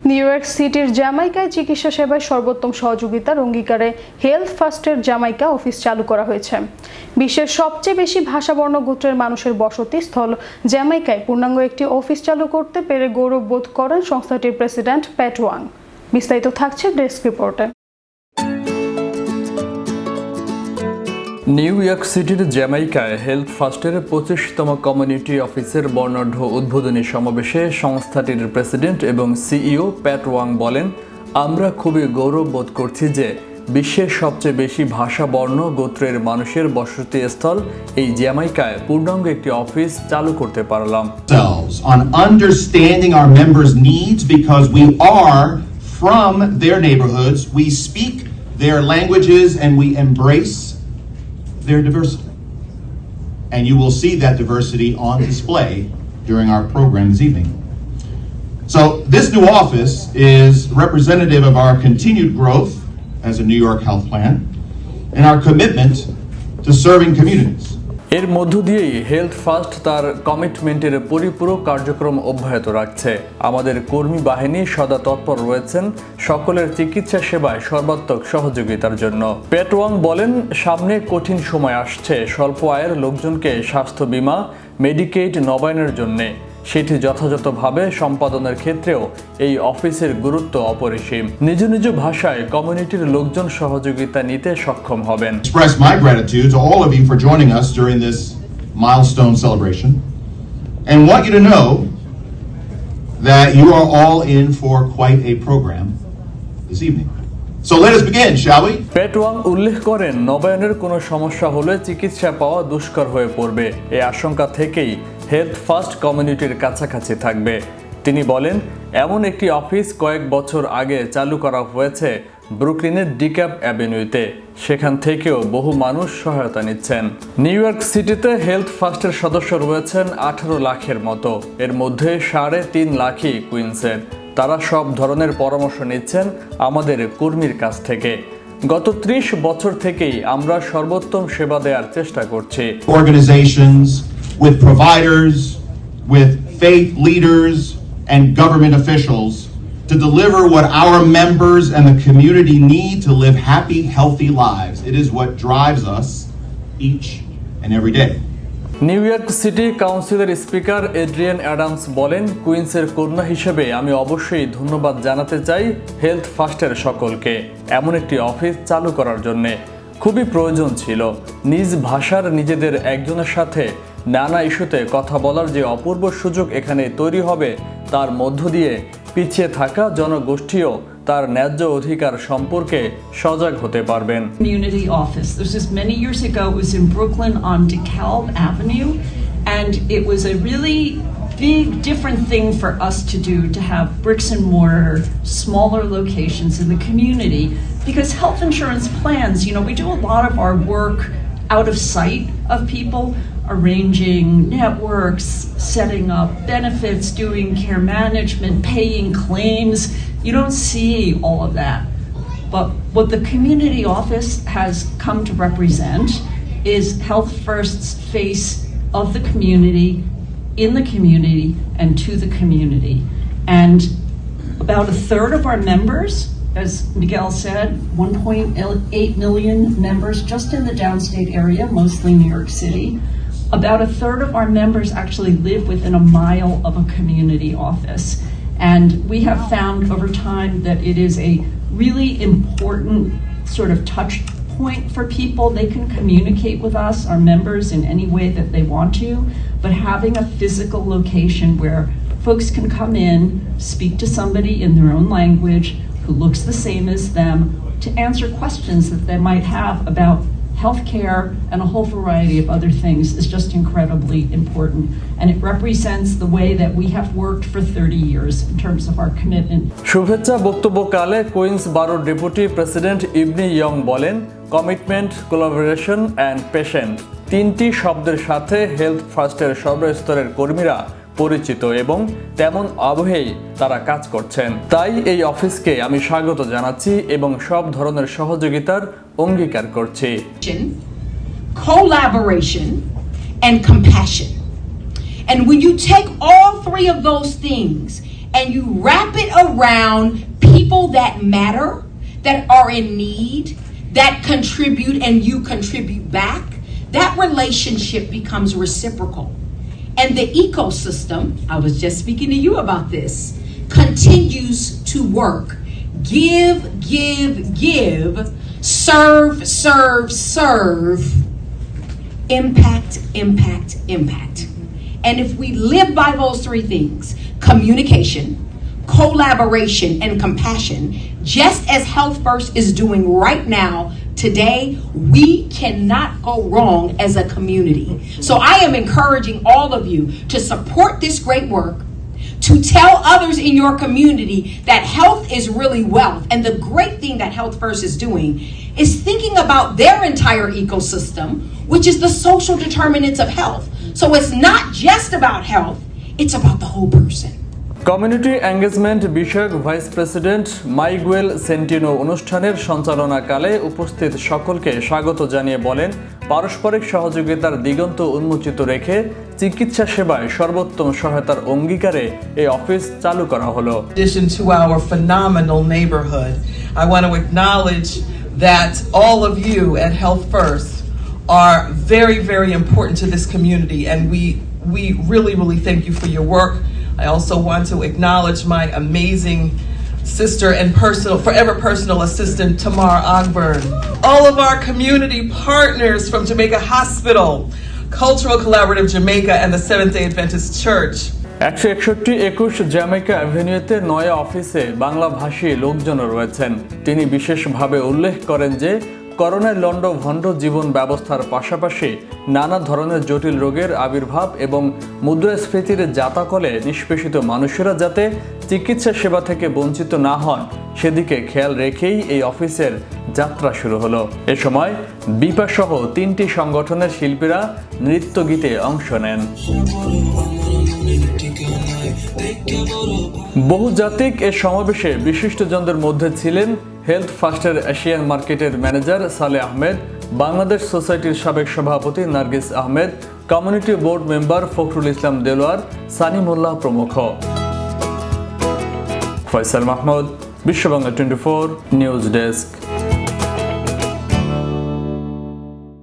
New York সিটির জ্যামাইকায় চিকিৎসা সেবায় সর্বোত্তম সহযোগিতার অঙ্গীকারে হেলথ ফার্স্টের জ্যামাইকা অফিস চালু করা হয়েছে। বিশ্বের সবচেয়ে বেশি ভাষাবর্ণ গোত্রের মানুষের বসতি স্থল জ্যামাইকায় পূর্ণাঙ্গ একটি অফিস চালু করতে পেরে গৌরব বোধ করেন সংস্থাটির প্রেসিডেন্ট প্যাট ওয়াং। বিস্তারিত থাকছে ডেস্ক রিপোর্টে। নিউ ইয়র্ক সিটির জ্যামাইকায় হেলথ ফার্স্টের 25তম কমিউনিটি অফিসের বর্ণাঢ্য উদ্বোধনী সমাবেশে সংস্থাটির প্রেসিডেন্ট এবং সিইও প্যাট ওয়াং বলেন, আমরা খুবই গৌরব বোধ করছি যে বিশ্বের সবচেয়ে বেশি ভাষা বর্ণ গোত্রের মানুষের বসতি স্থল এই জ্যামাইকায় পূর্ণাঙ্গ একটি অফিস চালু করতে পারলাম। On understanding our members' needs because we are from their neighborhoods, we speak their languages and we embrace their diversity. And you will see that diversity on display during our program this evening. So this new office is representative of our continued growth as a New York health plan and our commitment to serving communities. এর মধ্য দিয়েই health first তার কমিটমেন্টের পরিপূরক কার্যক্রম অব্যাহত রাখছে। আমাদের কর্মী বাহিনী সদা তৎপর রয়েছেন সকলের চিকিৎসা সেবায় সর্বাত্মক সহযোগিতার জন্য। প্যাট ওয়াং বলেন, সামনে কঠিন সময় আসছে স্বল্প আয়ের লোকজনকে স্বাস্থ্য বীমা মেডিকেড নবায়নের জন্য। সেটি যথাযথভাবে সম্পাদনের ক্ষেত্রেও এই অফিসের গুরুত্ব অপরিসীম। নিজ নিজ ভাষায় কমিউনিটির লোকজন সহযোগিতা নিতে সক্ষম হবেন। Express my gratitude to all of you for joining us during this milestone celebration and want you to know that you are all in for quite a program this evening. So let us begin, shall we? Pat Wang উল্লেখ করেন, নবায়নের কোনো সমস্যা হলে চিকিৎসা পাওয়া দুষ্কর হয়ে পড়বে। এই আশঙ্কা থেকেই হেলথ ফার্স্ট কমিউনিটির কাছাকাছি থাকবে। তিনি বলেন, এমন একটি অফিস কয়েক বছর আগে চালু করা হয়েছে ব্রুকলিনের ডিক্যাপ অ্যাভিনিউতে। সেখান থেকেও বহু মানুষ সহায়তা নিচ্ছেন। নিউ ইয়র্ক সিটিতে হেলথ ফার্স্টের সদস্য রয়েছেন 18 লাখের মতো। এর মধ্যে 3.5 লাখই কুইন্সের। তারা সব ধরনের পরামর্শ নিচ্ছেন আমাদের কর্মীর কাছ থেকে। গত 30 বছর থেকেই আমরা সর্বোত্তম সেবা দেওয়ার চেষ্টা করছি। Organizations, with providers, with faith leaders and government officials to deliver what our members and the community need to live happy, healthy lives. It is what drives us each and every day. New York city কাউন্সিলের speaker Adrian Adams বলেন, কুইন্সের কন্যা হিসেবে আমি অবশ্যই ধন্যবাদ জানাতে চাই health ফার্স্টের সকলকে এমন একটি অফিস চালু করার জন্য। খুবই প্রয়োজন ছিল। নিজ ভাষার নিজেদের একজনের সাথে নানা ইস্যুতে কথা বলার যে অপূর্ব সুযোগ এখানে তৈরি হবে, তার মধ্য দিয়ে পিছিয়ে থাকা জনগোষ্ঠীও তার ন্যায্য অধিকার সম্পর্কে সজাগ হতে পারবেন। Community office. This was many years ago. It was in Brooklyn on DeKalb Avenue, and it was a really big, different thing for us to do, to have bricks and mortar, smaller locations in the community, because health insurance plans, we do a lot of our work out of sight of people, arranging networks, setting up benefits, doing care management, paying claims. You don't see all of that. But what the community office has come to represent is Health First's face of the community, in the community, and to the community. And about a third of our members, as Miguel said, 1.8 million members just in the downstate area, mostly New York City. About a third of our members actually live within a mile of a community office. And we have found over time that it is a really important sort of touch point for people. They can communicate with us, our members, in any way that they want to, but having a physical location where folks can come in, speak to somebody in their own language who looks the same as them, to answer questions that they might have about healthcare and a whole variety of other things is just incredibly important. And it represents the way that we have worked for 30 years in terms of our commitment. শুভেচ্ছা বক্তব্যকালে queen's বারোর deputy president ইবনি young বলেন, commitment, collaboration and patient, 3টি শব্দের সাথে health ফার্স্টের সর্বস্তরের কর্মীরা পরিচিত এবং তেমন আবহেই তারা কাজ করছেন। তাই এই অফিসকে আমি স্বাগত জানাচ্ছি এবং সব ধরনের সহযোগিতার অঙ্গীকার করছি। Collaboration and compassion. And when you take all three of those things and you wrap it around people that matter, that are in need, that contribute and you contribute back, that relationship becomes reciprocal. And the ecosystem, I was just speaking to you about this, continues to work. Give, give, give, serve, serve, serve, impact, impact, impact. And if we live by those three things, communication, collaboration, and compassion, just as Health First is doing right now, today, we cannot go wrong as a community. So I am encouraging all of you to support this great work, to tell others in your community that health is really wealth. And the great thing that Health First is doing is thinking about their entire ecosystem, which is the social determinants of health. So it's not just about health, it's about the whole person. Community engagement বিষয়ক vice president মাইগুয়েল সেন্টিনো অনুষ্ঠানের সঞ্চালনাকালে উপস্থিত সকলকে স্বাগত জানিয়ে বলেন, পারস্পরিক সহযোগিতার দিগন্ত উন্মোচিত রেখে চিকিৎসা সেবায় সর্বোত্তম সহায়তার অঙ্গীকারে এই অফিস চালু করা হলো। In addition to our phenomenal neighborhood, I want to acknowledge that all of you at Health First are very, very important to this community, and we really thank you for your work. I also want to acknowledge my amazing sister and forever personal assistant, Tamar Ogburn. All of our community partners from Jamaica Hospital, Cultural Collaborative Jamaica, and the Seventh-day Adventist Church. 161 Jamaica অ্যাভিনিউতে নয়া অফিসে বাংলাভাষী লোকজনও রয়েছেন। তিনি বিশেষভাবে উল্লেখ করেন যে করোনায় লণ্ডভণ্ড জীবন ব্যবস্থার পাশাপাশি নানা ধরনের জটিল রোগের আবির্ভাব এবং মুদ্রাস্ফীতির জাতাকলে নিষ্পেষিত মানুষেরা যাতে চিকিৎসা সেবা থেকে বঞ্চিত না হন সেদিকে খেয়াল রেখেই এই অফিসের যাত্রা শুরু হলো। এ সময় বিপা সহ 3টি সংগঠনের শিল্পীরা নৃত্য গীতে অংশ নেন। বহুজাতিক এ সমাবেশে বিশিষ্টজনদের মধ্যে ছিলেন হেলথ ফার্স্টের এশিয়ান মার্কেটের ম্যানেজার সালেহ আহমেদ, বাংলাদেশ সোসাইটির সাবেক সভাপতি Nargis Ahmed, community board member Fakhrul Islam Delwar, Sunny Molla প্রমুখ। Faisal Mahmud, Bishwabangla 24 news desk.